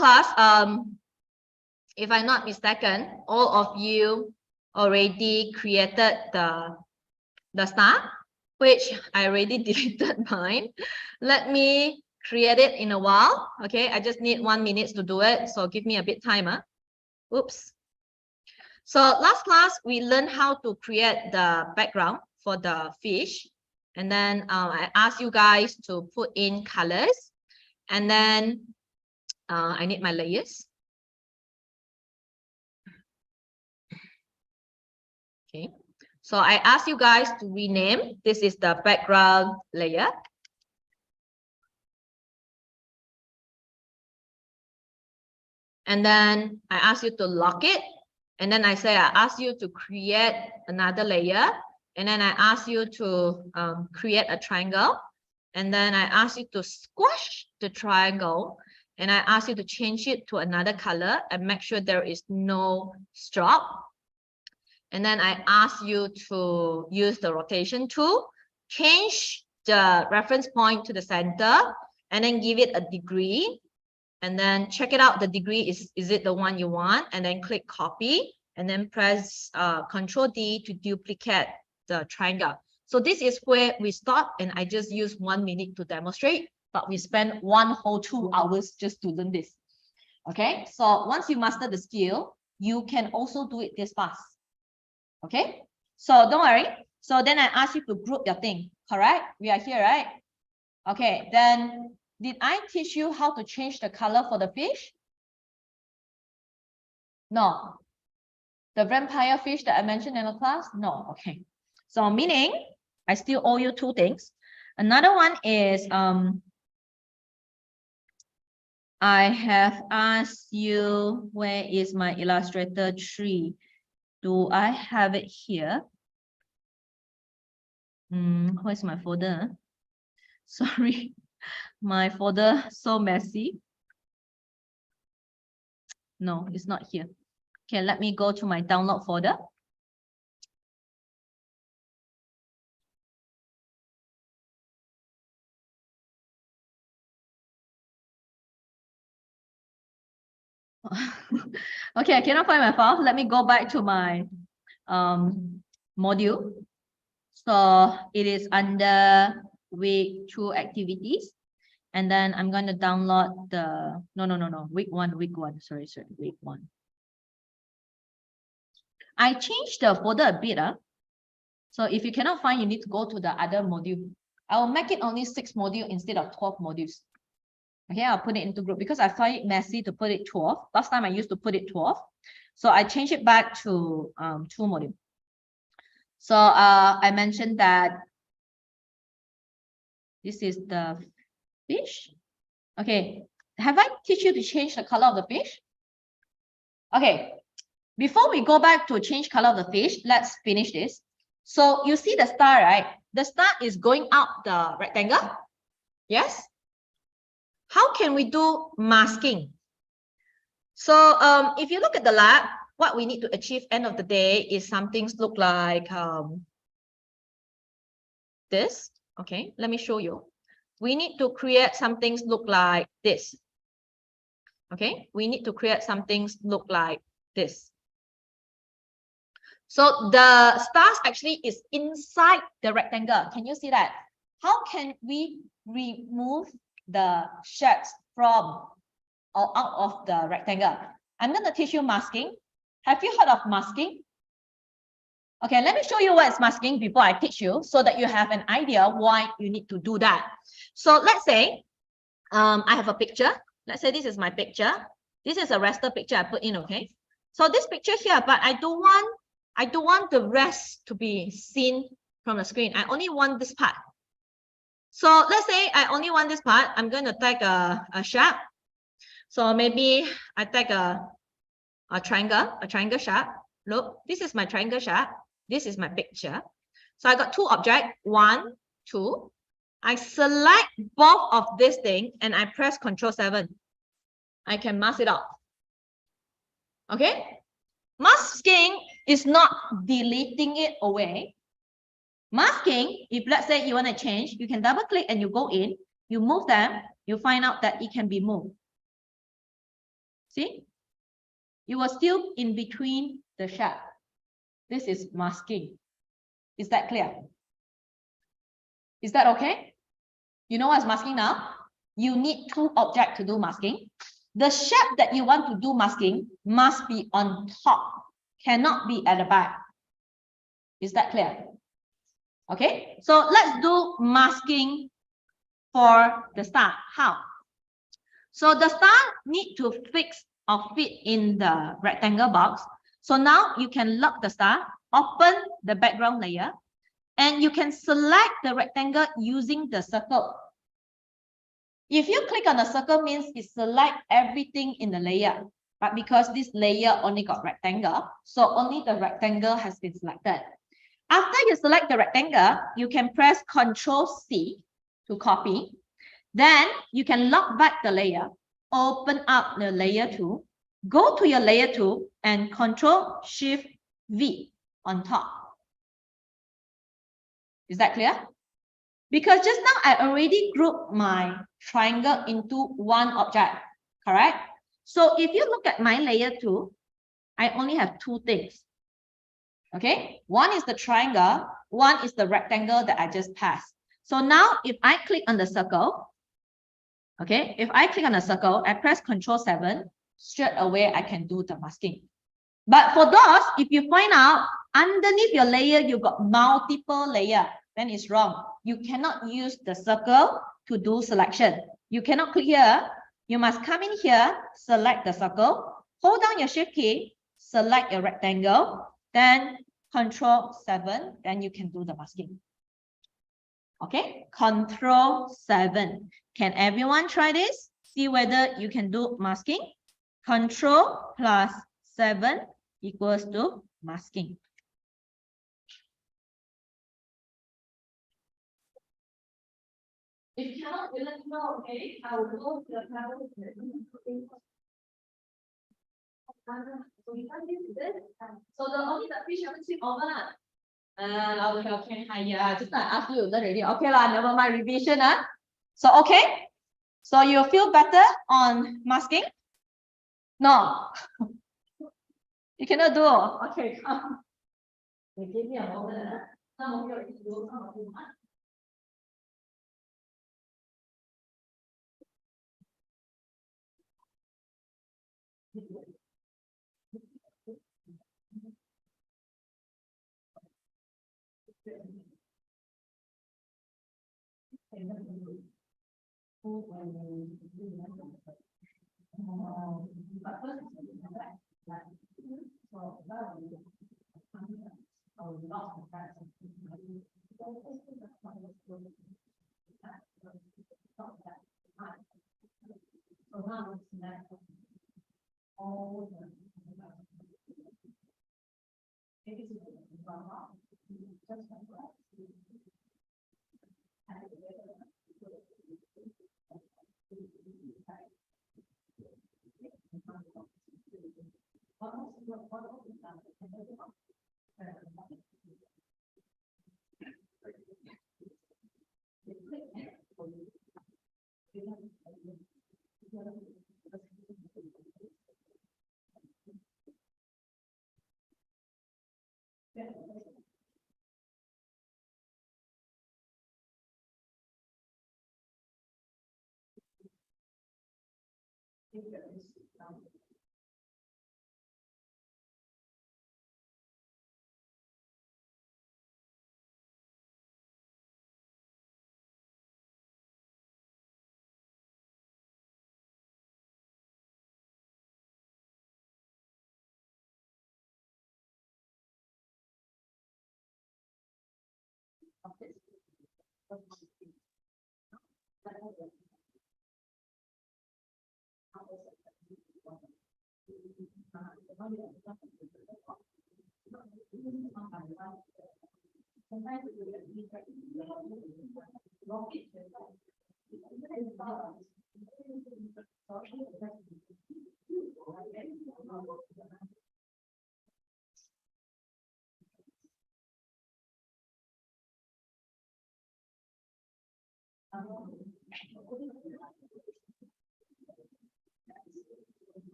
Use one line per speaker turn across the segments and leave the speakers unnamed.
class, if I'm not mistaken, all of you already created the star, which I already deleted mine. Let me create it in a while. Okay, I just need 1 minute to do it. So give me a bit time. Oops. So last class, we learned how to create the background for the fish. And then I asked you guys to put in colors. And then I need my layers. Okay. So I asked you guys to rename. This is the background layer. And then I ask you to lock it. And then I ask you to create another layer. And then I ask you to create a triangle. And then I ask you to squash the triangle. And I ask you to change it to another color and make sure there is no stroke. And then I ask you to use the rotation tool, change the reference point to the center, and then give it a degree. And then check it out, the degree, is it the one you want? And then click copy, and then press Control D to duplicate the triangle. So this is where we stop, and I just use 1 minute to demonstrate, but we spent 1 whole 2 hours just to learn this. Okay, so once you master the skill, you can also do it this fast. Okay, so don't worry. So then I ask you to group your thing, correct? We are here, right? Okay, then did I teach you how to change the color for the fish? No. The vampire fish that I mentioned in the class? No. Okay. So meaning I still owe you 2 things. Another one is I have asked you, where is my Illustrator 3? Do I have it here? Where's my folder? Sorry, my folder so messy. No, it's not here. Okay, let me go to my download folder. Okay, I cannot find my file. Let me go back to my module. So it is under week 2 activities. And then I'm going to download the, no, week one, sorry, week 1. I changed the folder a bit. So if you cannot find, you need to go to the other module. I will make it only 6 modules instead of 12 modules. Okay, I'll put it into group because I find it messy to put it 12. Last time I used to put it 12. So I changed it back to 2 modules. So I mentioned that this is the fish. Okay, have I teach you to change the color of the fish? Okay, before we go back to change color of the fish, let's finish this. So you see the star, right? The star is going out the rectangle. Yes. How can we do masking? So if you look at the lab, what we need to achieve end of the day is some things look like this. Okay, let me show you. We need to create some things look like this. Okay, we need to create some things look like this. So the stars actually is inside the rectangle. Can you see that? How can we remove the shapes from or out of the rectangle? I'm going to teach you masking. Have you heard of masking? Okay, let me show you what is masking before I teach you so that you have an idea why you need to do that. So let's say I have a picture. Let's say this is my picture. This is a raster picture I put in, okay? So this picture here, but I don't want the rest to be seen from the screen. I only want this part. So let's say I only want this part. I'm going to take a shape. So maybe I take a triangle shape. Look, this is my triangle shape. This is my picture. So I got 2 objects, 1, 2. I select both of this thing and I press Ctrl 7. I can mask it out. Okay? Masking is not deleting it away. Masking, if let's say you want to change, you can double click and you go in, you move them, you find out that it can be moved. See? You are still in between the shape. This is masking. Is that clear? Is that okay? You know what's masking now? You need two objects to do masking. The shape that you want to do masking must be on top, cannot be at the back. Is that clear? Okay, so let's do masking for the star. How? So the star need to fix or fit in the rectangle box. So now you can lock the star, open the background layer, and you can select the rectangle using the circle. If you click on the circle, means it select everything in the layer. But because this layer only got rectangle, so only the rectangle has been selected. After you select the rectangle, you can press Ctrl+C to copy. Then you can lock back the layer, open up the layer 2, go to your layer 2 and Ctrl+Shift+V on top. Is that clear? Because just now I already grouped my triangle into one object, correct? So if you look at my layer 2, I only have two things. Okay, one is the triangle, one is the rectangle that I just passed. So now if I click on the circle, okay, if I click on the circle, I press Ctrl+7, straight away I can do the masking. But for those, if you find out underneath your layer, you got multiple layers, then it's wrong. You cannot use the circle to do selection. You cannot click here. You must come in here, select the circle, hold down your Shift key, select your rectangle, then Ctrl+7, then you can do the masking. Okay, Ctrl+7. Can everyone try this? See whether you can do masking. Ctrl+7 equals to masking. If you cannot, you let me know, okay? I will go to the panel. So the only the fish haven't swim over lah. Okay, yeah, just I asked you already. Okay lah, never mind, revision. So okay, so you feel better on masking? No, you cannot do. Okay, come. You give me a moment. Some of you already do, some of you not.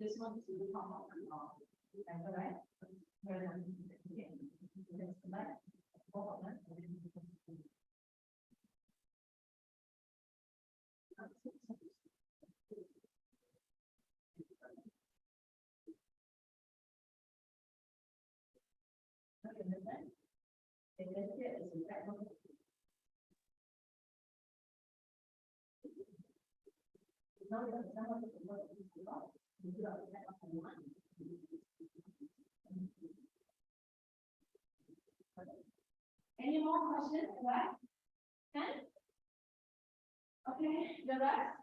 This one is the top of the law. Right? Any more questions? Right? Okay, the rest.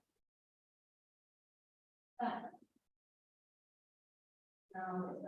Now it's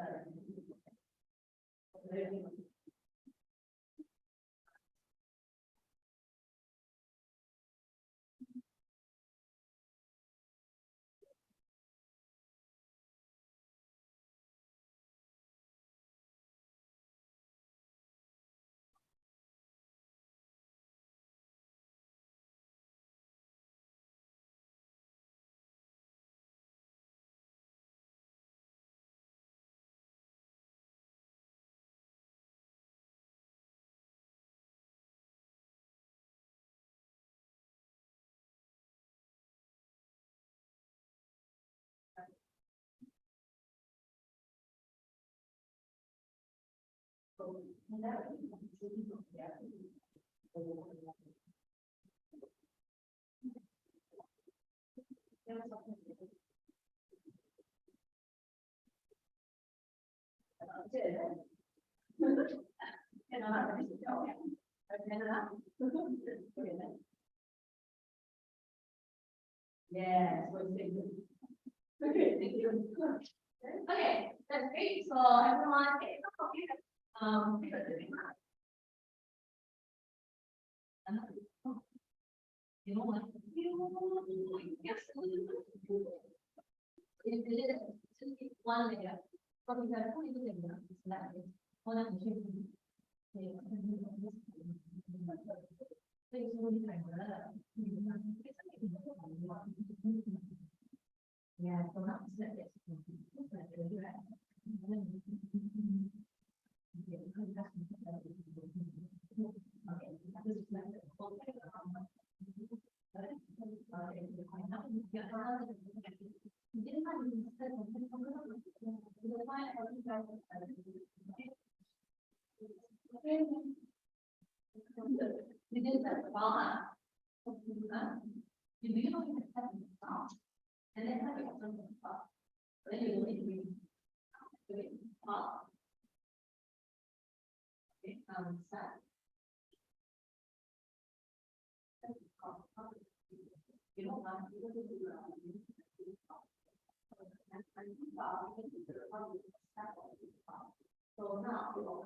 yes, okay, thank you. Okay, that's great. So everyone, you know what? Yes. One layer. For example, itu layer, one of the yeah, so not and then have it then you need to set. You don't want so now then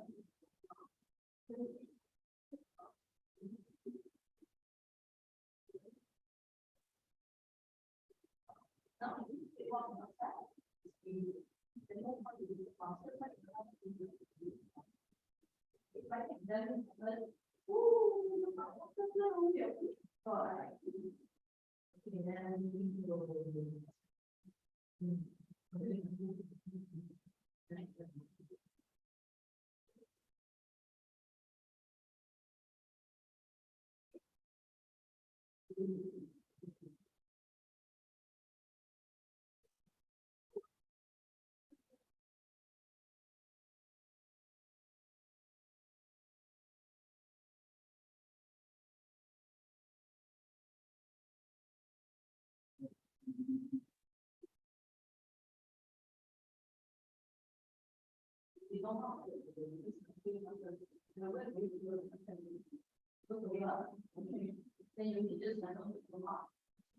you need just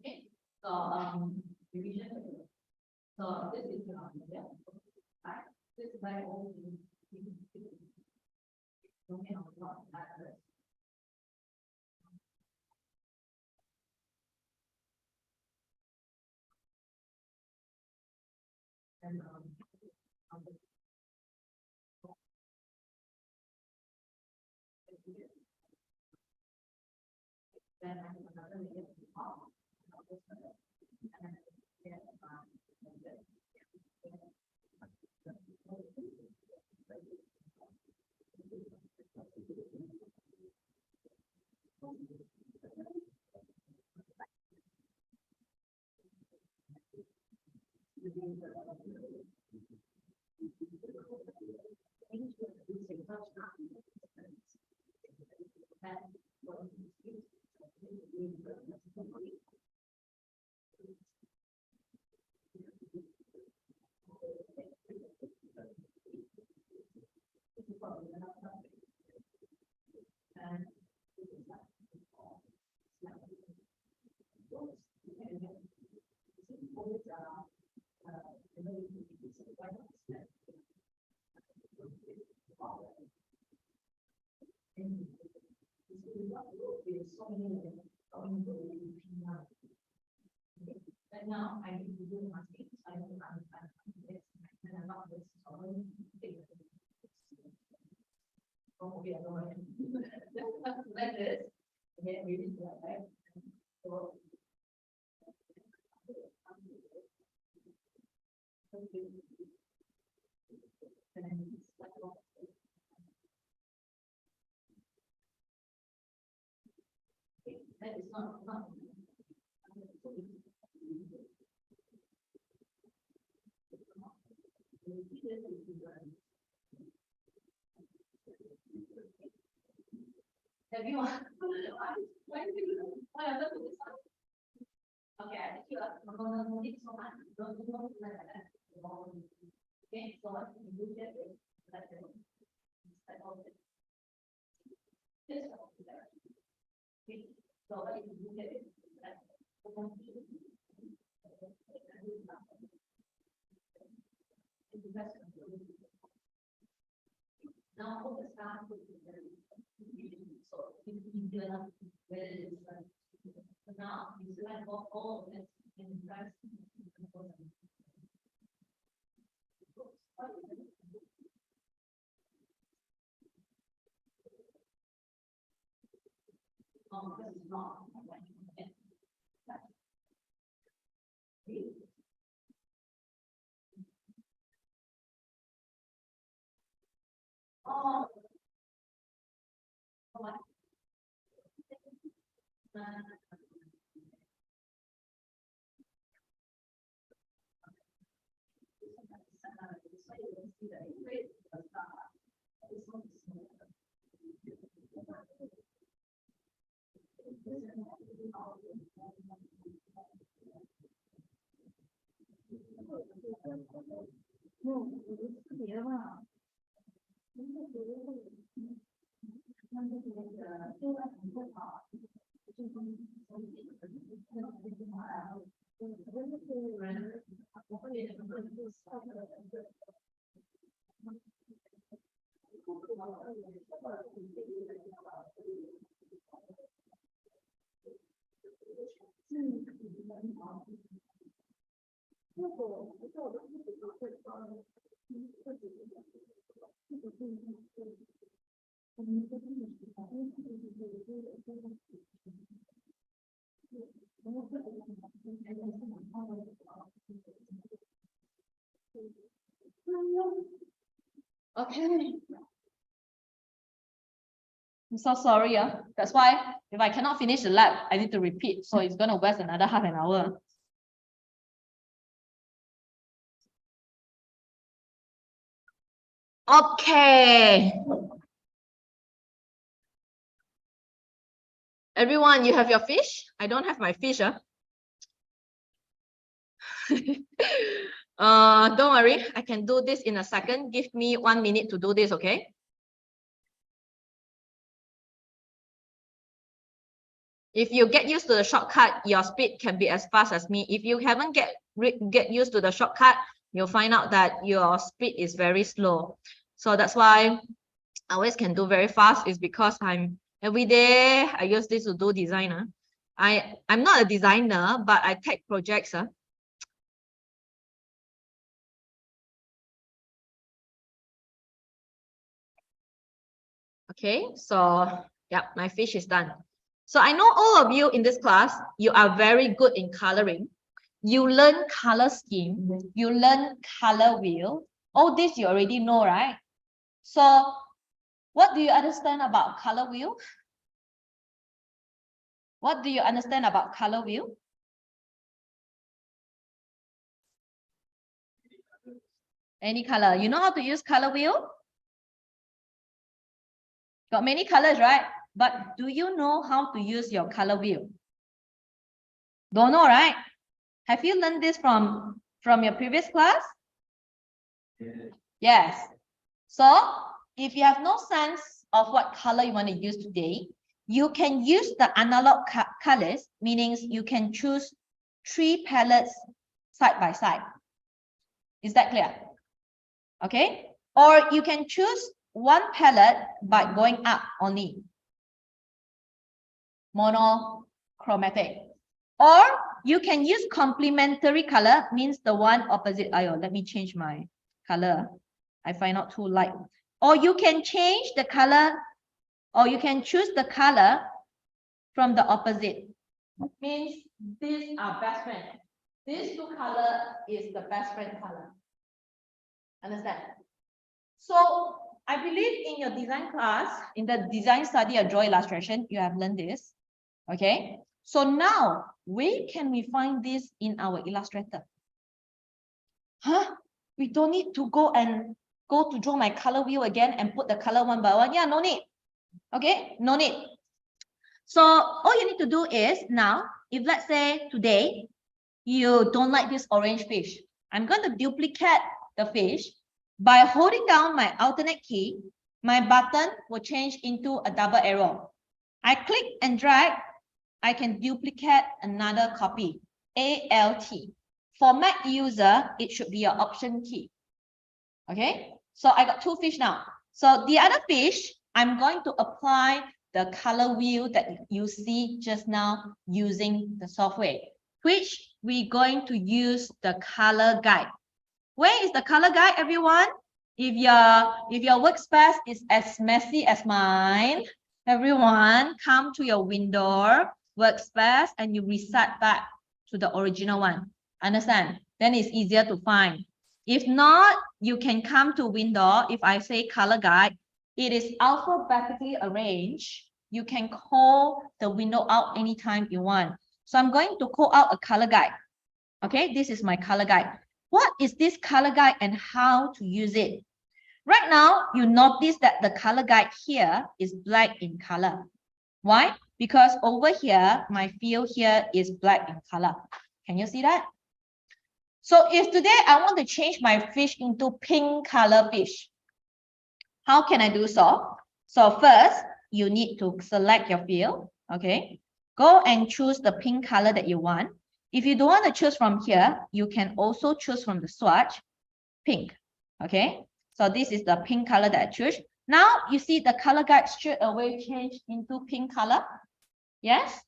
okay. So revision. So this is this is my own and then I have another layer. Everyone. Okay, I think you are going so much. Don't like that. Okay, so what you do get is that this okay, so what you do get is that now all the staff will be very so it's easier where it is now you select all of this in the this is wrong. Oh. Okay. I'm so sorry. That's why if I cannot finish the lab, I need to repeat. So it's going to waste another half an hour. Okay. Everyone, you have your fish? I don't have my fish. Don't worry, I can do this in a second. Give me 1 minute to do this, okay? If you get used to the shortcut, your speed can be as fast as me. If you haven't get used to the shortcut, you'll find out that your speed is very slow. So that's why I always can do very fast is because every day I use this to do designer. I'm not a designer, but I take projects. Okay, so yeah, my fish is done. So I know all of you in this class, you are very good in coloring. You learn color scheme, you learn color wheel. All this you already know, right? So what do you understand about color wheel? What do you understand about color wheel? Any color. You know how to use color wheel? Got many colors, right? But do you know how to use your color wheel? Don't know, right? Have you learned this from your previous class? Yes. So if you have no sense of what color you want to use today, you can use the analog colors, meaning you can choose 3 palettes side by side. Is that clear? Okay. Or you can choose 1 palette by going up only. Monochromatic. Or you can use complementary color, means the one opposite. Let me change my color. I find out too light. Or you can change the color, or you can choose the color from the opposite. Means these are best friends. These 2 color is the best friend color. Understand? So I believe in your design class, in the design study or draw illustration, you have learned this. Okay. So now, where can we find this in our Illustrator? We don't need to go to draw my color wheel again and put the color one by one. Yeah, no need. Okay, no need. So all you need to do is now, if let's say today you don't like this orange fish, I'm going to duplicate the fish by holding down my alternate key. My button will change into a double arrow. I click and drag. I can duplicate another copy, Alt. For Mac user, it should be an option key. Okay, so I got 2 fish now. So the other fish, I'm going to apply the color wheel that you see just now using the software, which we're going to use the color guide. Where is the color guide, everyone? If your workspace is as messy as mine, everyone come to your window workspace and you reset back to the original one. Understand? Then it's easier to find. If not, you can come to window. If I say color guide, it is alphabetically arranged. You can call the window out anytime you want. So I'm going to call out a color guide. Okay, this is my color guide. What is this color guide and how to use it? Right now, you notice that the color guide here is black in color. Why? Because over here, my field here is black in color. Can you see that? So if today I want to change my fish into pink color fish, how can I do so? So first, you need to select your field. Okay, go and choose the pink color that you want. If you don't want to choose from here, you can also choose from the swatch, pink. Okay, so this is the pink color that I choose. Now you see the color guide straight away change into pink color. Yes?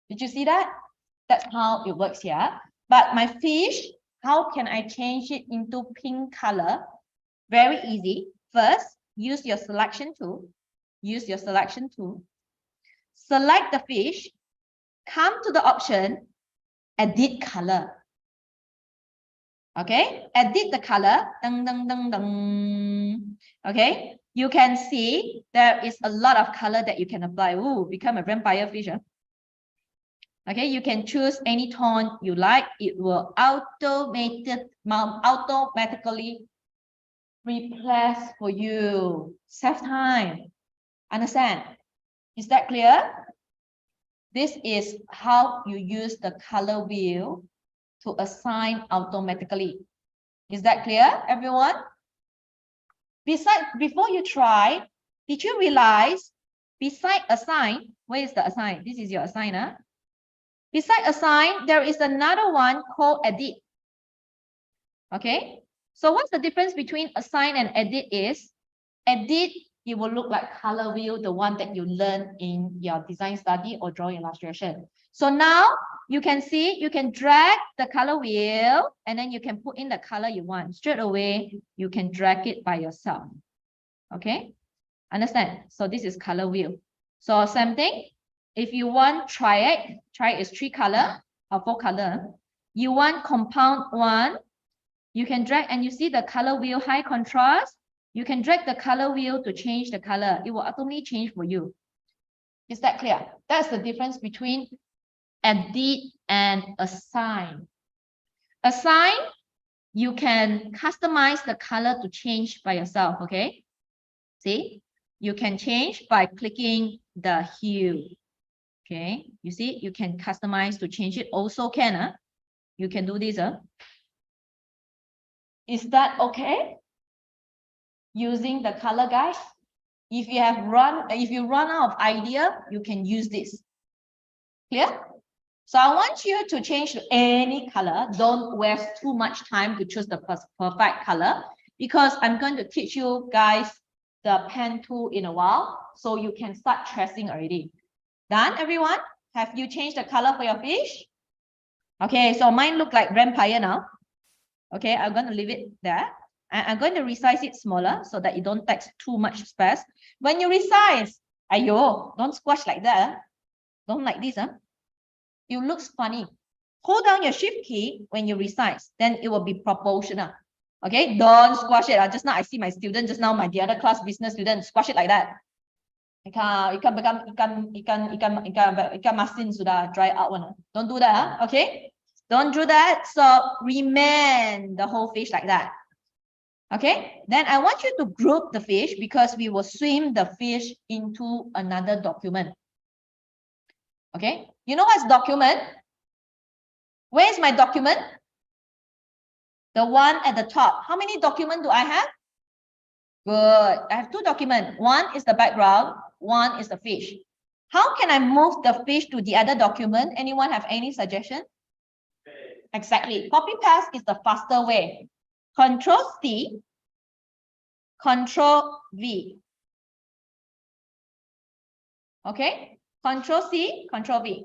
Did you see that? That's how it works here. But my fish, how can I change it into pink color? Very easy. First, use your selection tool. Use your selection tool. Select the fish. Come to the option, edit color. Okay, edit the color. Dun, dun, dun, dun. Okay, you can see there is a lot of color that you can apply. Ooh, become a vampire fish. Okay, you can choose any tone you like. It will automatically replace for you. Save time. Understand? Is that clear? This is how you use the color wheel to assign automatically. Is that clear, everyone? Before you try, did you realize beside assign, where is the assign? This is your assign, huh? Beside assign, there is another one called edit. Okay, so what's the difference between assign and edit is, edit, it will look like color wheel, the one that you learn in your design study or drawing illustration. So now you can see, you can drag the color wheel and then you can put in the color you want. Straight away, you can drag it by yourself. Okay, understand? So this is color wheel. So same thing. If you want triad is 3 color or 4 color. You want compound one, you can drag and you see the color wheel high contrast. You can drag the color wheel to change the color. It will automatically change for you. Is that clear? That's the difference between edit and assign. Assign, you can customize the color to change by yourself, okay? See, you can change by clicking the hue. Okay, you see, you can customize to change it. Also can, you can do this. Is that okay? Using the color guide. If you run out of idea, you can use this. Clear? So I want you to change to any color. Don't waste too much time to choose the perfect color, because I'm going to teach you guys the pen tool in a while, so you can start tracing already. Done, everyone? Have you changed the color for your fish? Okay, so mine look like vampire now. Okay, I'm going to leave it there. And I'm going to resize it smaller so that you don't take too much space. When you resize, ayo, don't squash like that. Don't like this. It looks funny. Hold down your shift key when you resize, then it will be proportional. Okay, don't squash it. Just now I see my student, just now the other class business student squash it like that. Ikan masin sudah dry out one. Don't do that, okay? Don't do that. So remain the whole fish like that. Okay, then I want you to group the fish, because we will swim the fish into another document. Okay, you know what's document? Where is my document? The one at the top. How many documents do I have? Good. I have two documents. One is the background, one is the fish. How can I move the fish to the other document? Anyone have any suggestion? Exactly. Copy paste is the faster way. Control C, Control V. Okay? Control C, Control V.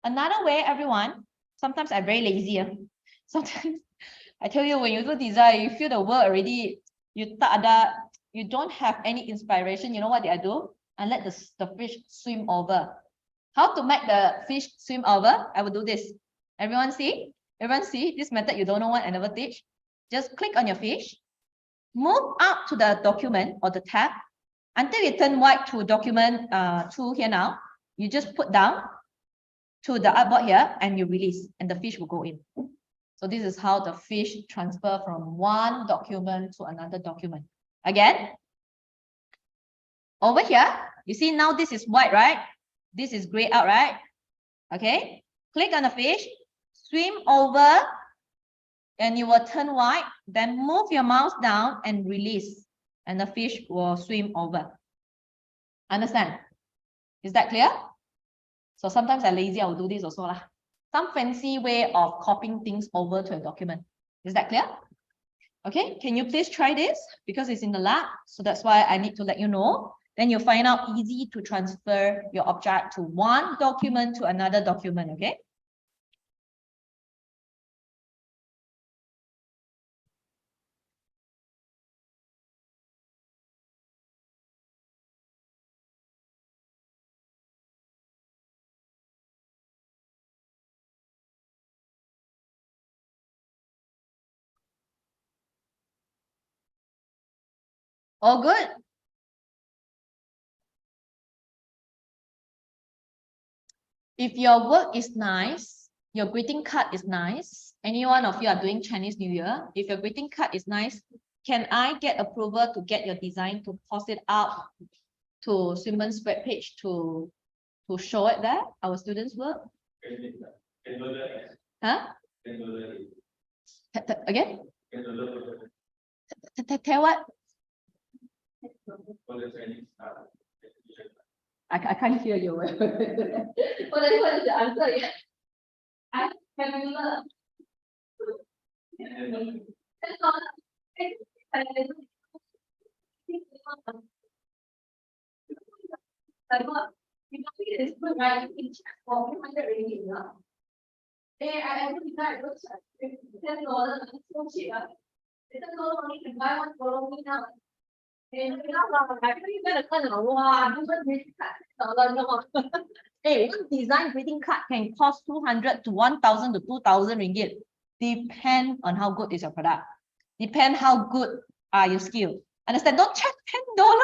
Another way, everyone, sometimes I'm very lazy. Sometimes I tell you, when you do design, you feel the work already, you don't have any inspiration. You know what I do? I let the fish swim over. How to make the fish swim over? I will do this. Everyone see? Everyone see this method? You don't know what I never teach. Just click on your fish, move up to the document or the tab until you turn white to document 2 here now. You just put down to the artboard here and you release, and the fish will go in. So this is how the fish transfer from one document to another document. Again, over here, you see now this is white, right? This is gray out, right? Okay, click on the fish, swim over, and you will turn white, then move your mouse down and release, and the fish will swim over. Understand? Is that clear? So sometimes I'm lazy, I will do this also lah. Some fancy way of copying things over to a document. Is that clear? Okay, can you please try this? Because it's in the lab, so that's why I need to let you know. Then you'll find out easy to transfer your object to one document to another document, okay? All good? If your work is nice, your greeting card is nice, any one of you are doing Chinese New Year, if your greeting card is nice, can I get approval to get your design to post it out to Swimmen's webpage to show it there, our students' work? Huh? Again? Tell what? I can't hear you. What is the answer? I can Hey, one design greeting card can cost 200 to 1,000 to 2,000 ringgit. Depend on how good is your product. Depend how good are your skills. Understand? Don't charge $10.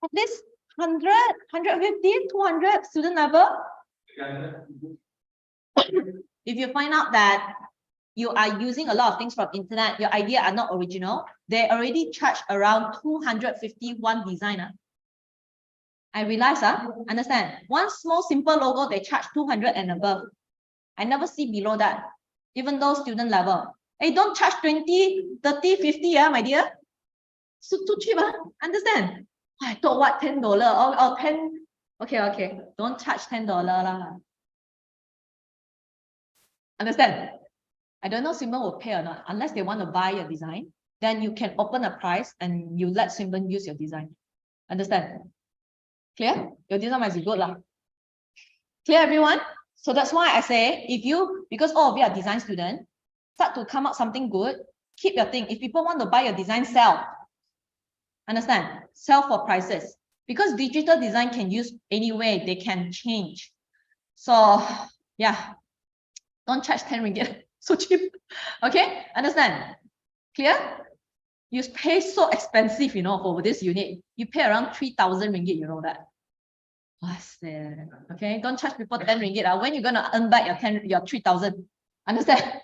At least 100, 150, 200 student level. If you find out that you are using a lot of things from internet, your idea are not original, they already charge around 251 designer. I realize, understand, one small simple logo, they charge 200 and above. I never see below that, even though student level. Hey, don't charge 20, 30, 50, my dear. So too cheap, understand? I thought what, $10 or 10. Okay, don't charge $10 lah. Understand? I don't know Swinburne will pay or not, unless they want to buy your design. Then you can open a price and you let Swinburne use your design. Understand? Clear? Your design must be good lah. Clear, everyone? So that's why I say, if you, because all of you are design students, start to come up something good, keep your thing. If people want to buy your design, sell. Understand? Sell for prices. Because digital design can use anyway, they can change. So yeah, don't charge 10 ringgit. So cheap. Okay, understand? Clear? You pay so expensive, for this unit. You pay around 3,000 ringgit, you know that. Okay, don't charge people 10 ringgit. When you're gonna earn back your 3,000? Understand?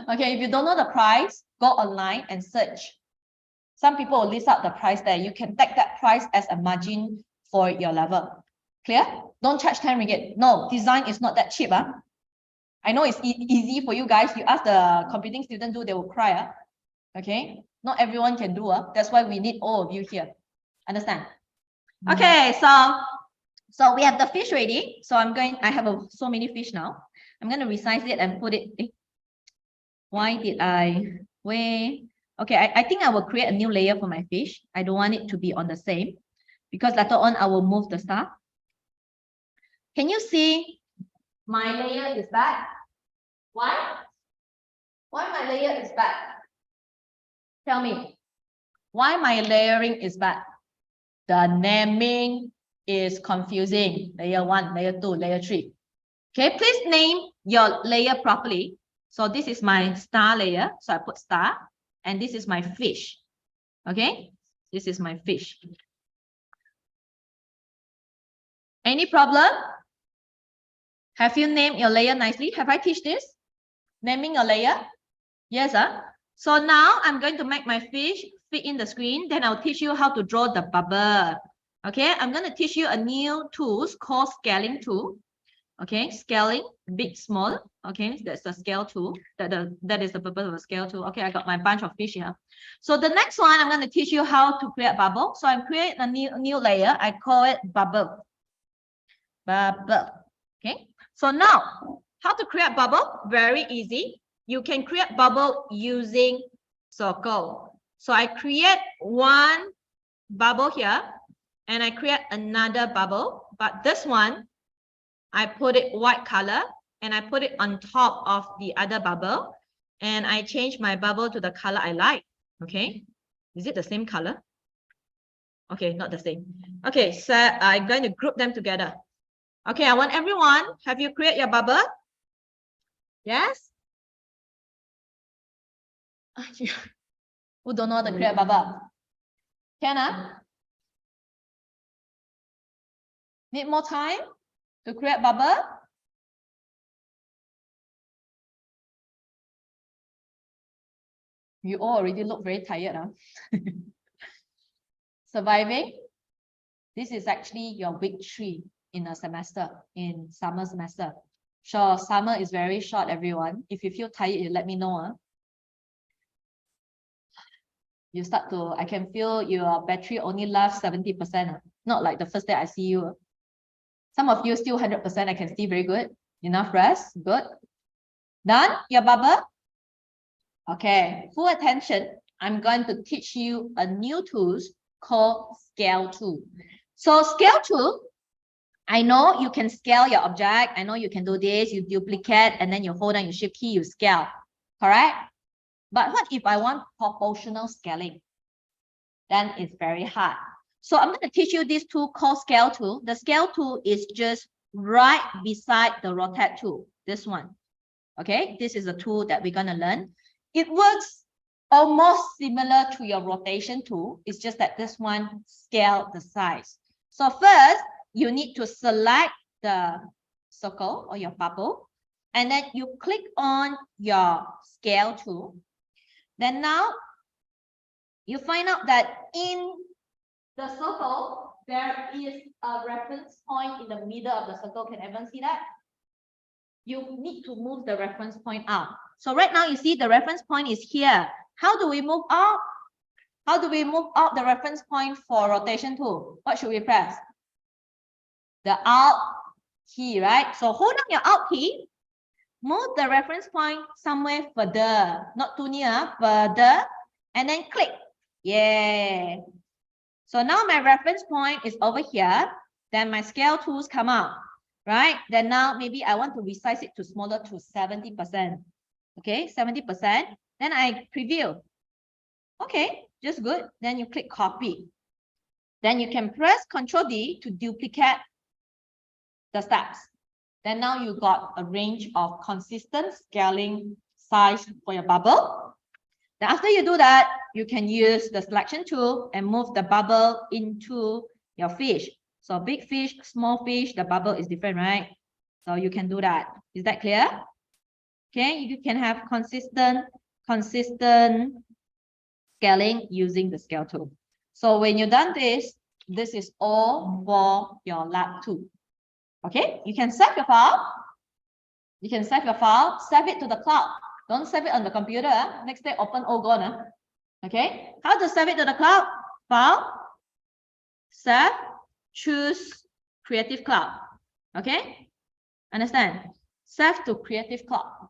Okay, if you don't know the price, go online and search. Some people will list out the price there. You can take that price as a margin for your level. Clear? Don't charge 10 ringgit. No, design is not that cheap. I know it's easy for you guys. You ask the computing student do, they will cry. Okay, not everyone can do. That's why we need all of you here. Understand? Okay, so we have the fish ready. So I have so many fish now. I'm going to resize it and put it. Why did I wait? Okay, I think I will create a new layer for my fish. I don't want it to be on the same, because later on I will move the stuff. Can you see my layer is back? Why? Why my layer is back? Tell me. Why my layering is back? The naming is confusing. Layer 1, layer 2, layer 3. Okay, please name your layer properly. So this is my star layer. So I put star. And this is my fish. Okay, this is my fish. Any problem? Have you named your layer nicely? Have I teach this? Naming your layer? Yes, So now I'm going to make my fish fit in the screen. Then I'll teach you how to draw the bubble. Okay, I'm going to teach you a new tool called scaling tool. Okay, scaling, big, small. Okay, that's the scale tool. That is the purpose of a scale tool. Okay, I got my bunch of fish here. So the next one, I'm going to teach you how to create bubble. So I'm creating a new layer. I call it bubble. Bubble. Okay, so now how to create bubble? Very easy. You can create bubble using circle. So I create one bubble here and I create another bubble, but this one I put it white color and I put it on top of the other bubble and I change my bubble to the color I like. Okay, is it the same color? Okay, not the same. Okay, so I'm going to group them together. Okay, I want everyone, have you created your bubble? Yes? Who don't know how to create bubble? Can Need more time to create bubble? You all already look very tired, Surviving. This is actually your week 3 in a semester, in summer semester. Sure, summer is very short, everyone. If you feel tired, you let me know. You start to, I can feel your battery only lasts 70%. Not like the first day I see you. Some of you still 100%, I can see very good. Enough rest, good. Done, your bubble? Okay, full attention. I'm going to teach you a new tool called scale tool. So scale tool, I know you can scale your object. I know you can do this, you duplicate, and then you hold down your shift key, you scale, correct? But what if I want proportional scaling? Then it's very hard. So I'm going to teach you this tool called scale tool. The scale tool is just right beside the rotate tool, this one. Okay, this is a tool that we're going to learn. It works almost similar to your rotation tool. It's just that this one scale the size. So first, you need to select the circle or your bubble. and then you click on your scale tool. Then now you find out that in the circle, there is a reference point in the middle of the circle. Can everyone see that? You need to move the reference point up. So right now you see the reference point is here. How do we move up? How do we move up the reference point for rotation tool? What should we press? The Alt key, right? So hold on your Alt key, move the reference point somewhere further, not too near, further, and then click. Yeah. So now my reference point is over here. Then my scale tools come out, right? Then now maybe I want to resize it to smaller to 70%. Okay, 70%. Then I preview. Okay, just good. Then you click copy. Then you can press Ctrl D to duplicate the steps. Then now you got a range of consistent scaling size for your bubble. Then after you do that, you can use the selection tool and move the bubble into your fish. So big fish, small fish, the bubble is different, right? So you can do that. Is that clear? Okay, you can have consistent scaling using the scale tool. So when you're done this is all for your lab 2. Okay, you can save your file. You can save your file, save it to the cloud. Don't save it on the computer. Next day, open all gone. Okay, how to save it to the cloud? File, save, choose Creative Cloud. Okay, understand? Save to Creative Cloud.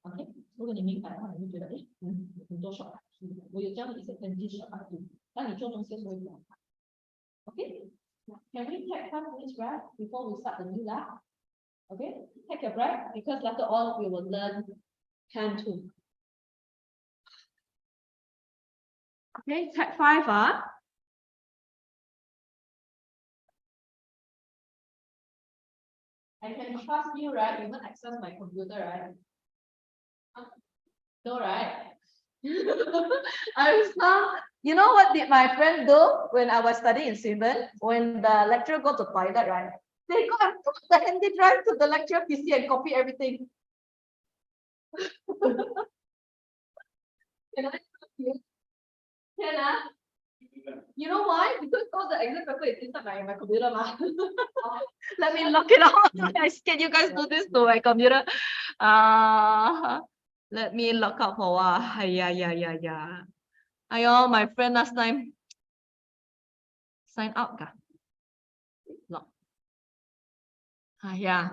OK， 如果你明白的话，你会觉得，哎，很多手，我有教你一些分析手法，当你做东西的时候会比较快。OK， can we take 5 minutes break before we start the new lab? OK, take a break because later on we will learn Chem 2. OK, take 5. I can trust you, right? You won't access my computer, right? No, right? I was not. You know what did my friend do when I was studying in Sweden? When the lecturer go to toilet, right? They go and put the handy drive to the lecturer PC and copy everything. Can I? Can I? You know why? Because all the exam paper is inside my computer, ma. Let me lock it out. I scared you guys do this to my computer. Let me lock out for a while. Yeah. Ayo, my friend last time sign up. Lock. Yeah.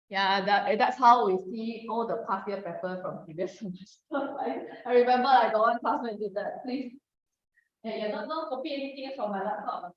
Yeah, that's how we see all the past year paper from previous semester. I remember I got one classmate did that. Please. Yeah, don't copy anything from my laptop.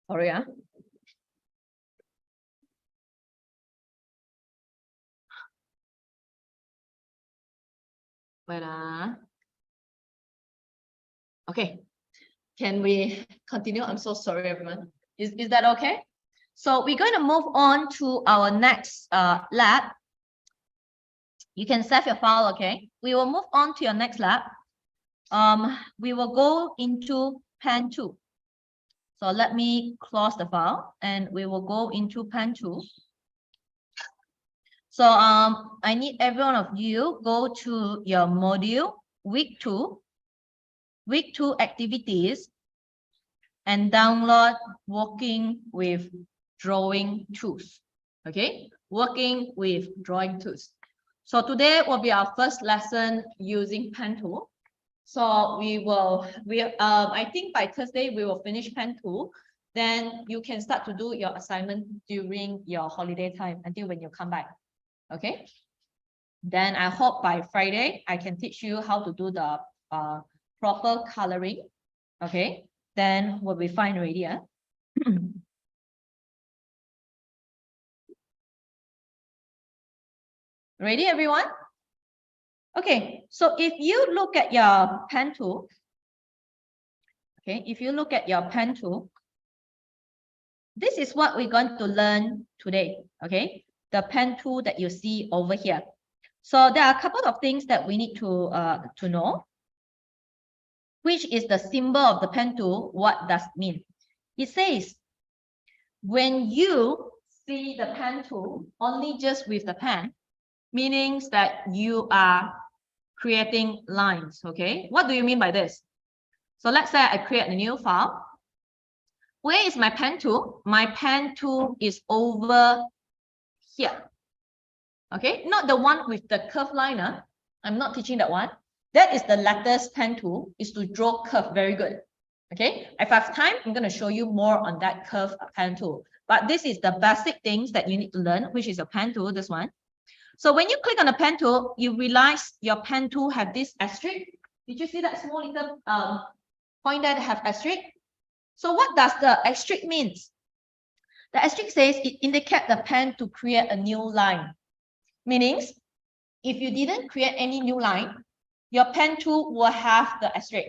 Sorry, Wait, okay. Can we continue? I'm so sorry, everyone. Is that okay? So we're going to move on to our next lab. You can save your file, okay? We will move on to your next lab. We will go into Pen 2. So let me close the file and we will go into Pen 2. So I need every one of you go to your module, week 2 activities, and download Working with Drawing Tools. Okay, Working with Drawing Tools. So today will be our first lesson using Pen tool. So I think by Thursday we will finish Pen tool. Then you can start to do your assignment during your holiday time until when you come back. Okay. Then I hope by Friday I can teach you how to do the proper coloring. Okay. Then we'll be fine already. Ready, everyone? Okay, so if you look at your pen tool, okay, if you look at your pen tool, this is what we're going to learn today, okay? The pen tool that you see over here. So there are a couple of things that we need to know. Which is the symbol of the pen tool? What does it mean? It says, when you see the pen tool only just with the pen, meaning that you are creating lines, okay? What do you mean by this? So let's say I create a new file. Where is my pen tool? My pen tool is over here, okay? Not the one with the curved liner. I'm not teaching that one. That is the lattice pen tool, is to draw curve. Very good. Okay, if I have time, I'm going to show you more on that curve pen tool. But this is the basic things that you need to learn, which is a pen tool, this one. So when you click on the pen tool, you realize your pen tool have this asterisk. Did you see that small little point that have asterisk? So what does the asterisk means? The asterisk says it indicates the pen to create a new line. Meaning, if you didn't create any new line, your pen tool will have the asterisk.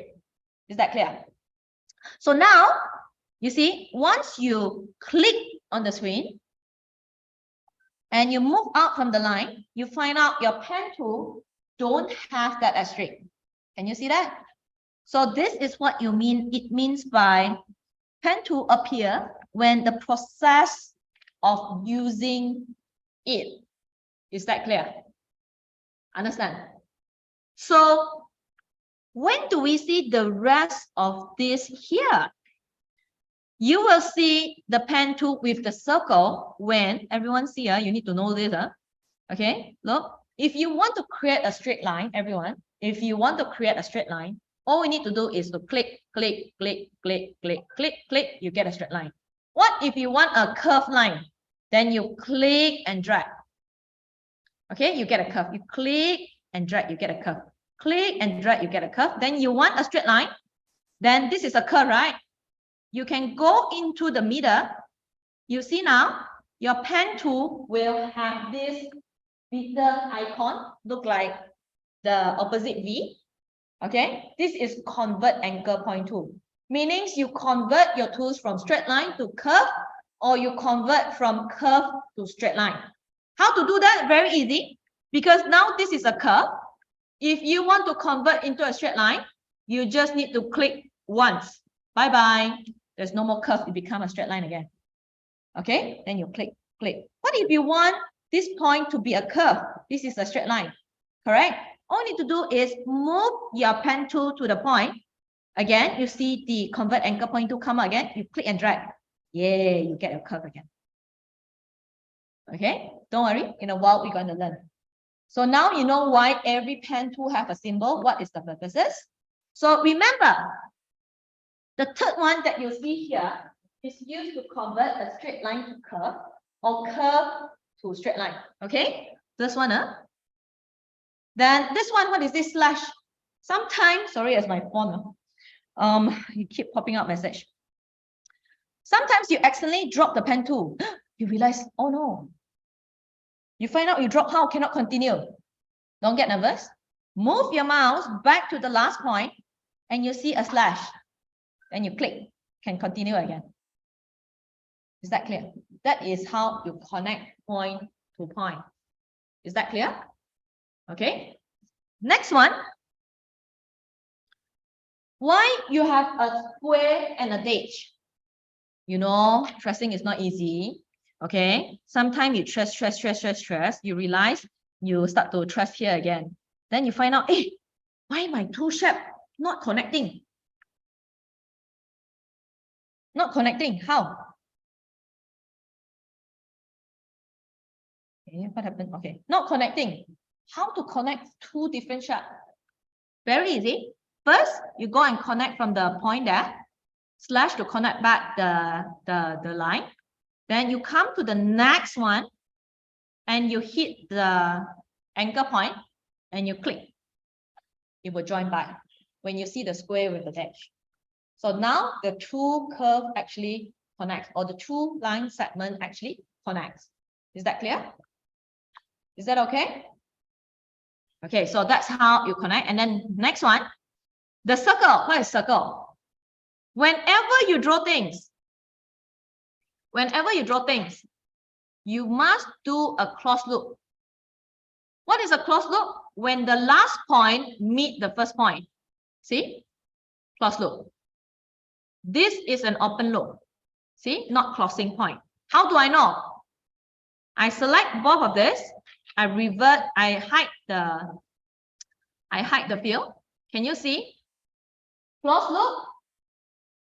Is that clear? So now, you see, once you click on the screen and you move out from the line, you find out your pen tool don't have that asterisk. Can you see that? So this is what you mean. It means by pen tool appear when the process of using it. Is that clear? Understand? So when do we see the rest of this here? You will see the pen tool with the circle when everyone see, you need to know this. Okay, look, if you want to create a straight line, everyone, if you want to create a straight line, all we need to do is to click, click, click, click, click, click, click, you get a straight line. What if you want a curved line? Then you click and drag. Okay, you get a curve. You click and drag, you get a curve. Click and drag, you get a curve. Then you want a straight line. Then this is a curve, right? You can go into the middle. You see now, your pen tool will have this bigger icon, look like the opposite V. Okay, this is convert anchor point tool. Meaning you convert your tools from straight line to curve, or you convert from curve to straight line. How to do that? Very easy. Because now this is a curve. If you want to convert into a straight line, you just need to click once. Bye-bye. There's no more curve. It becomes a straight line again. Okay, then you click, click. What if you want this point to be a curve? This is a straight line, correct? All you need to do is move your pen tool to the point. Again, you see the convert anchor point tool come again. You click and drag. Yeah, you get a curve again. Okay, don't worry. In a while, we're going to learn. So now you know why every pen tool have a symbol. What is the purposes? So remember, the third one that you see here is used to convert a straight line to curve or curve to straight line. Okay, this one. Then this one, what is this slash? Sometimes, sorry, as my phone. You keep popping up message. Sometimes you accidentally drop the pen tool. You realize, oh no. You find out you drop how, cannot continue. Don't get nervous. Move your mouse back to the last point and you see a slash. Then you click, can continue again. Is that clear? That is how you connect point to point. Is that clear? Okay. Next one. Why you have a square and a dash? You know, tracing is not easy. Okay. Sometimes you trace. You realize you start to trace here again. Then you find out, hey, why my two shape not connecting? Not connecting. How? Okay, what happened? Okay, not connecting. How to connect two different shapes? Very easy. First, you go and connect from the point there, slash to connect back the line. Then you come to the next one and you hit the anchor point and you click. It will join back when you see the square with the dash. So now the two curve actually connects, or the two line segment actually connects. Is that clear? Is that okay? Okay, so that's how you connect. And then next one, the circle. What is circle? Whenever you draw things, you must do a closed loop. What is a closed loop? When the last point meet the first point. See? Closed loop. This is an open loop. See? Not closing point. How do I know? I select both of this. I revert. I hide the field. Can you see? Closed loop.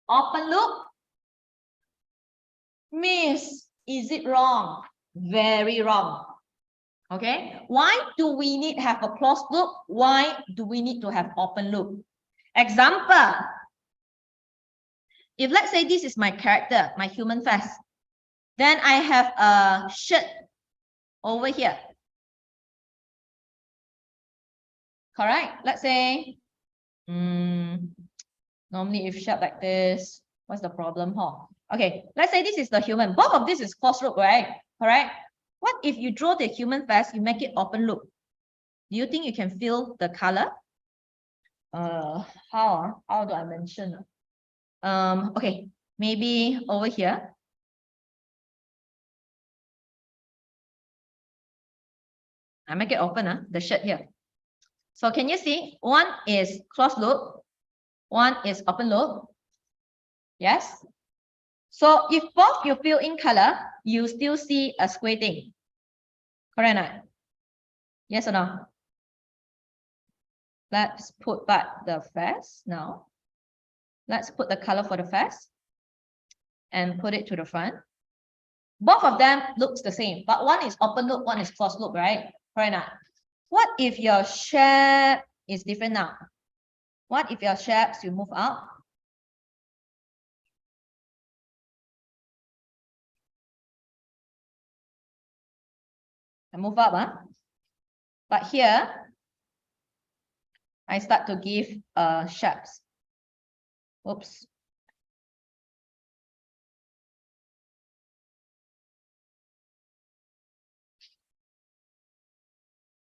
Open loop. Miss, is it wrong? Very wrong. Okay. Why do we need to have a closed loop? Why do we need to have open loop? Example. If let's say this is my character, my human face, then I have a shirt over here. Correct? Let's say, normally if shape like this, what's the problem? Huh? Okay, let's say this is the human. Both of this is closed loop, right? Correct? What if you draw the human face, you make it open loop? Do you think you can feel the color? How do I mention? Okay, maybe over here. I make it open, the shirt here. So can you see? One is closed loop, one is open loop. Yes. So if both you fill in color, you still see a square thing. Correct or not? Yes or no? Let's put back the vest now. Let's put the color for the vest and put it to the front. Both of them looks the same, but one is open loop, one is closed loop, right? Correct or not? What if your shape is different now? What if your shapes you move out? I move up, huh? But here, I start to give shapes. Oops.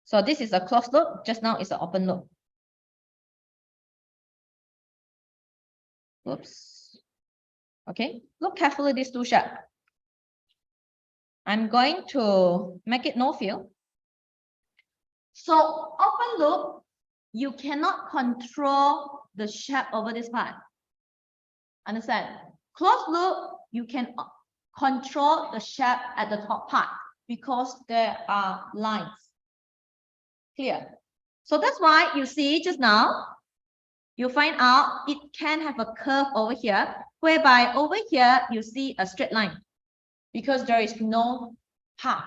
So this is a closed loop, just now it's an open loop. Oops. Okay, look carefully these two shapes. I'm going to make it no fill. So open loop, you cannot control the shape over this part. Understand? Closed loop, you can control the shape at the top part because there are lines. Clear? So that's why you see just now, you find out it can have a curve over here, whereby over here you see a straight line because there is no path,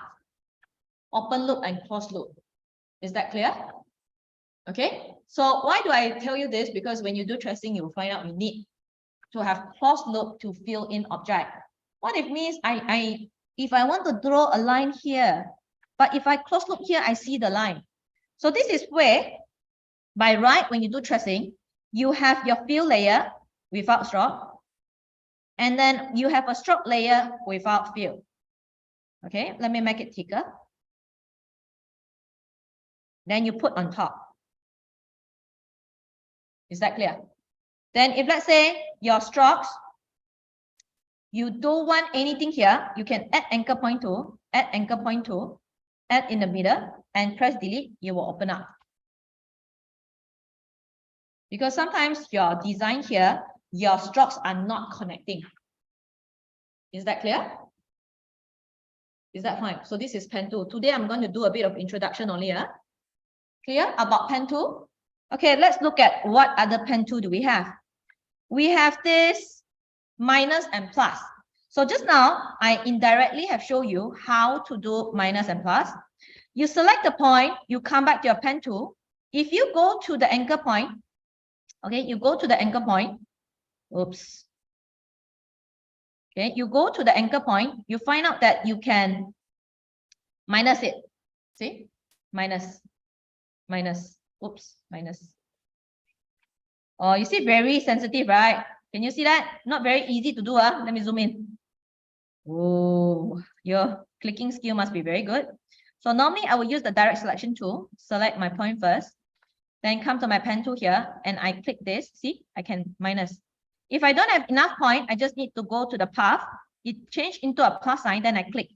open loop and closed loop. Is that clear? Okay, so why do I tell you this? Because when you do tracing, you will find out you need to have closed loop to fill in object. What it means, if I want to draw a line here, but if I close loop here, I see the line. So this is where, by right, when you do tracing, you have your fill layer without stroke, and then you have a stroke layer without fill. Okay, let me make it thicker. Then you put on top. Is that clear? Then if let's say your strokes, you don't want anything here, you can add anchor point tool, add anchor point tool, add in the middle and press delete, you will open up. Because sometimes your design here, your strokes are not connecting. Is that clear? Is that fine? So this is pen tool. Today I'm going to do a bit of introduction only. Clear about pen tool? Okay, let's look at what other pen tool do we have. We have this minus and plus. So just now, I indirectly have shown you how to do minus and plus. You select the point, you come back to your pen tool. If you go to the anchor point, okay, you go to the anchor point. Oops. Okay, you go to the anchor point, you find out that you can minus it. See? Minus. Oops, minus. Oh, you see, very sensitive, right? Can you see that? Not very easy to do. Let me zoom in. Oh, your clicking skill must be very good. So normally I will use the direct selection tool, select my point first, then come to my pen tool here, and I click this. See, I can minus. If I don't have enough point, I just need to go to the path. It changed into a plus sign, then I click.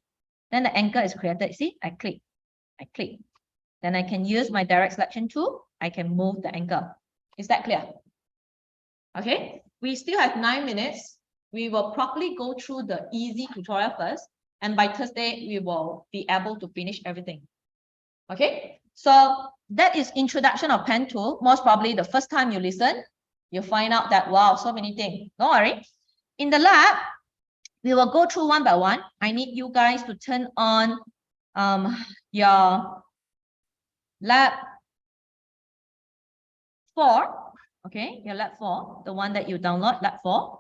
Then the anchor is created. See, I click. Then I can use my direct selection tool. I can move the anchor. Is that clear? Okay, we still have 9 minutes. We will properly go through the easy tutorial first. And by Thursday, we will be able to finish everything. Okay, so that is introduction of pen tool. Most probably the first time you listen, you find out that, wow, so many things. Don't worry. In the lab, we will go through one by one. I need you guys to turn on your lab 4. Okay, your lab 4, the one that you download, lab 4.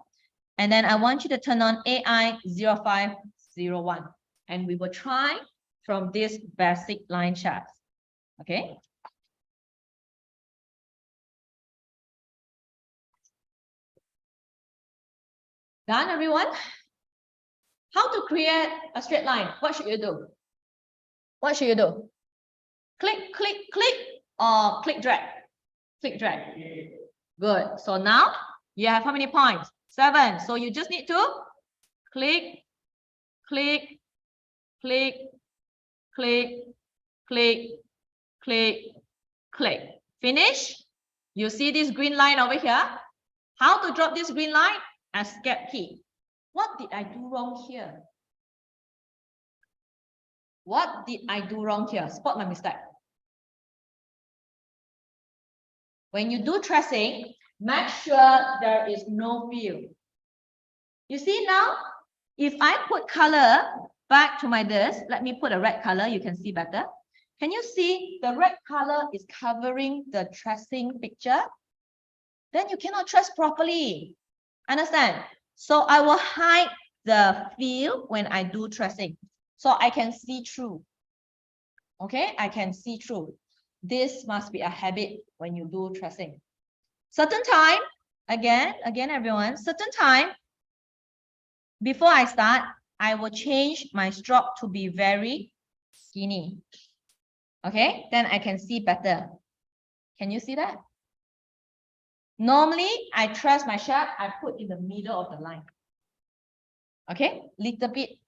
And then I want you to turn on AI 0501. And we will try from this basic line chart. Okay. Done, everyone? How to create a straight line? What should you do? What should you do? Click, click, click, or click, drag. Click, drag. Good. So now you have how many points? 7. So you just need to click, click, click, click, click, click, click. Finish. You see this green line over here? How to drop this green line? Escape key. What did I do wrong here? What did I do wrong here? Spot my mistake. When you do tracing, make sure there is no fill. You see now, if I put color back to my disk, let me put a red color, you can see better. Can you see the red color is covering the tracing picture? Then you cannot trace properly. Understand? So I will hide the fill when I do tracing. So I can see through. Okay, I can see through. This must be a habit when you do tracing. Certain time, again, everyone, certain time, before I start, I will change my stroke to be very skinny. Okay, then I can see better. Can you see that? Normally, I trace my shape, I put in the middle of the line. Okay, little bit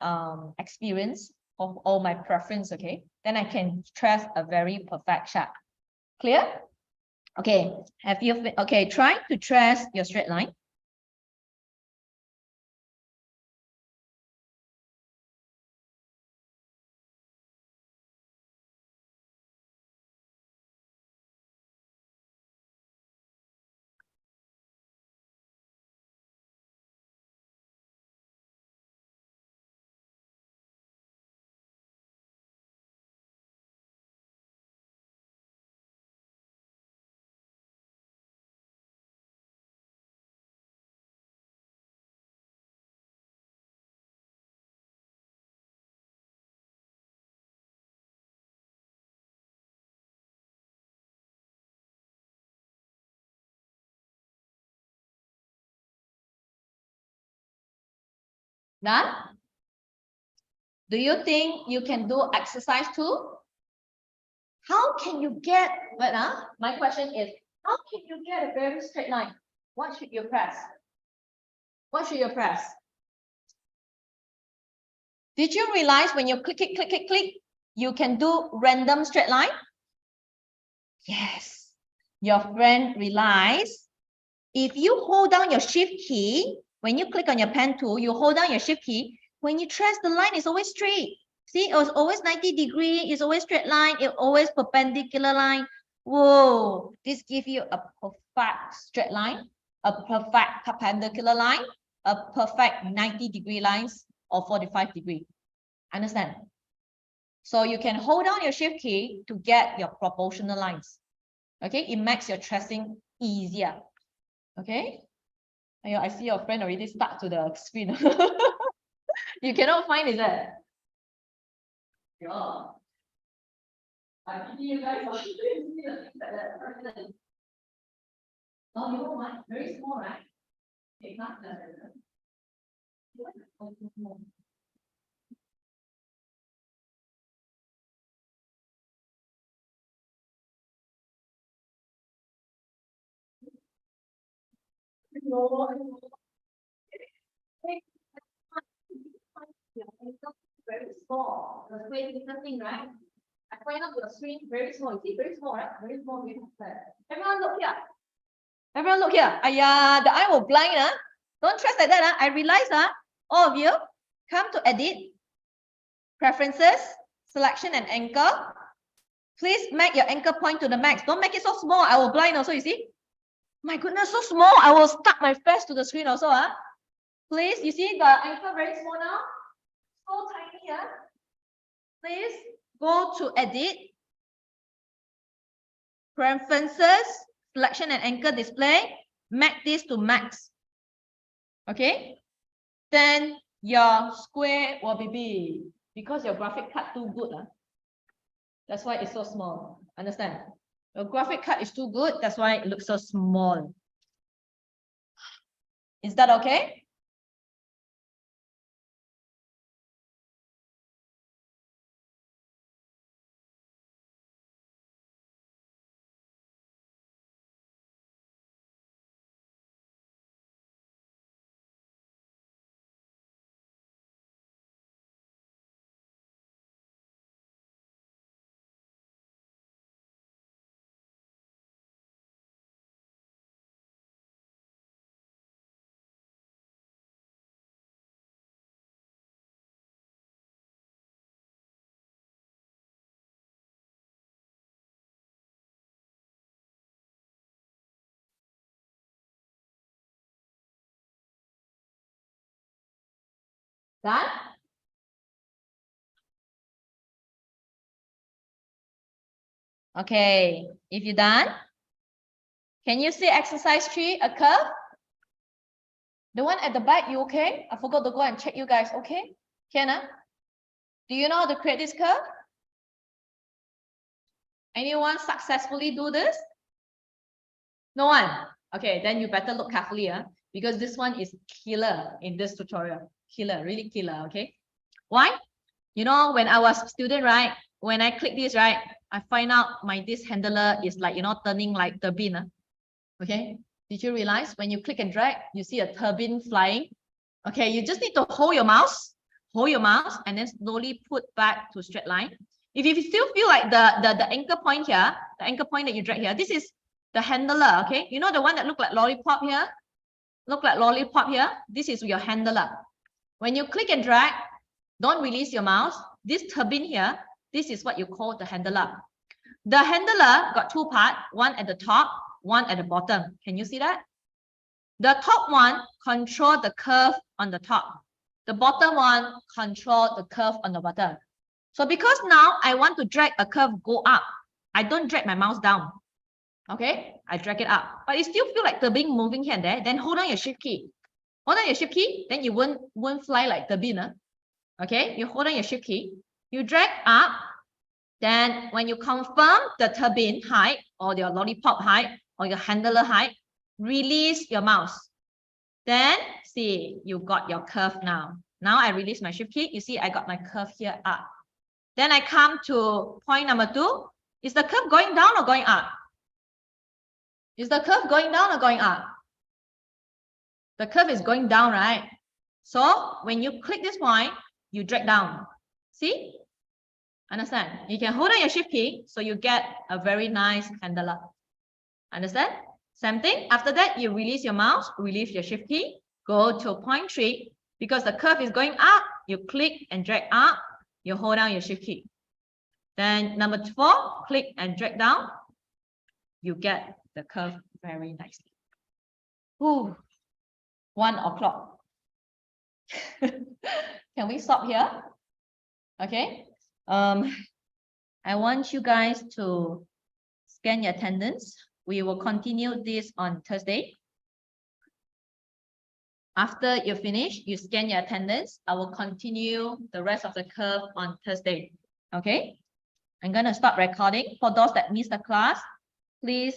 experience of all my preference, okay? Then I can trace a very perfect shape. Clear? Okay, try to trace your straight line. Done? Do you think you can do exercise too? How can you get, my question is, how can you get a very straight line? What should you press? What should you press? Did you realize when you click, click, click, click, click, you can do random straight line? Yes. Your friend realized if you hold down your shift key, when you click on your pen tool, you hold down your shift key. When you trace, the line is always straight. See, it was always 90 degree. It's always straight line. It's always perpendicular line. Whoa, this gives you a perfect straight line, a perfect perpendicular line, a perfect 90 degree lines or 45 degree. Understand? So you can hold down your shift key to get your proportional lines. Okay, it makes your tracing easier. Okay. I see your friend already stuck to the screen. You cannot find, is it? Yeah. I pity you guys. Oh, you know what? Very small, right? Okay, not the. Very small. The screen is nothing, right? I point out the screen very small. You see, very small, right? Very small. Everyone look here. Everyone look here. The eye will blind. Don't trust like that. I realize all of you come to edit, preferences, selection and anchor. Please make your anchor point to the max. Don't make it so small. I will blind also, you see. My goodness, so small. I will stuck my face to the screen also. Please, you see the anchor very small now? So tiny. Please go to edit, preferences, selection and anchor display. Make this to max. Okay. Then your square will be big because your graphic card too good. That's why it's so small. Understand? Your graphic card is too good. That's why it looks so small. Is that okay? Done? Okay, if you're done, can you see exercise 3, a curve? The one at the back, you okay? I forgot to go and check you guys, okay? Can do you know how to create this curve? Anyone successfully do this? No one? Okay, then you better look carefully, because this one is killer in this tutorial. Killer, really killer, okay? Why? You know, when I was a student, right? When I click this, right? I find out this handler is like, turning like turbine. Okay, did you realize when you click and drag, you see a turbine flying? Okay, you just need to hold your mouse, and then slowly put back to straight line. If you still feel like the anchor point here, the anchor point that you drag here, this is the handler, okay? You know the one that look like lollipop here? Look like lollipop here? This is your handler. When you click and drag, don't release your mouse. This turbine here, this is what you call the handler. The handler got two parts, one at the top, one at the bottom. Can you see that? The top one control the curve on the top. The bottom one control the curve on the bottom. So because now I want to drag a curve go up, I don't drag my mouse down. Okay, I drag it up, but it still feel like turbine moving here and there. Then hold on your shift key. Hold on your shift key, then you won't fly like turbine. Okay, you hold on your shift key, you drag up. Then when you confirm the turbine height or your lollipop height or your handler height, release your mouse. Then see, you got your curve now. Now I release my shift key. You see, I got my curve here up. Then I come to point number 2. Is the curve going down or going up? Is the curve going down or going up? The curve is going down, right? So when you click this point, you drag down. See? Understand? You can hold on your shift key, so you get a very nice handler. Understand? Same thing. After that, you release your mouse, release your shift key, go to point 3. Because the curve is going up, you click and drag up, you hold down your shift key. Then number 4, click and drag down, you get the curve very nicely. Ooh, 1 o'clock. Can we stop here? Okay. I want you guys to scan your attendance. We will continue this on Thursday. After you finish, you scan your attendance. I will continue the rest of the curve on Thursday. Okay. I'm going to stop recording. For those that missed the class, please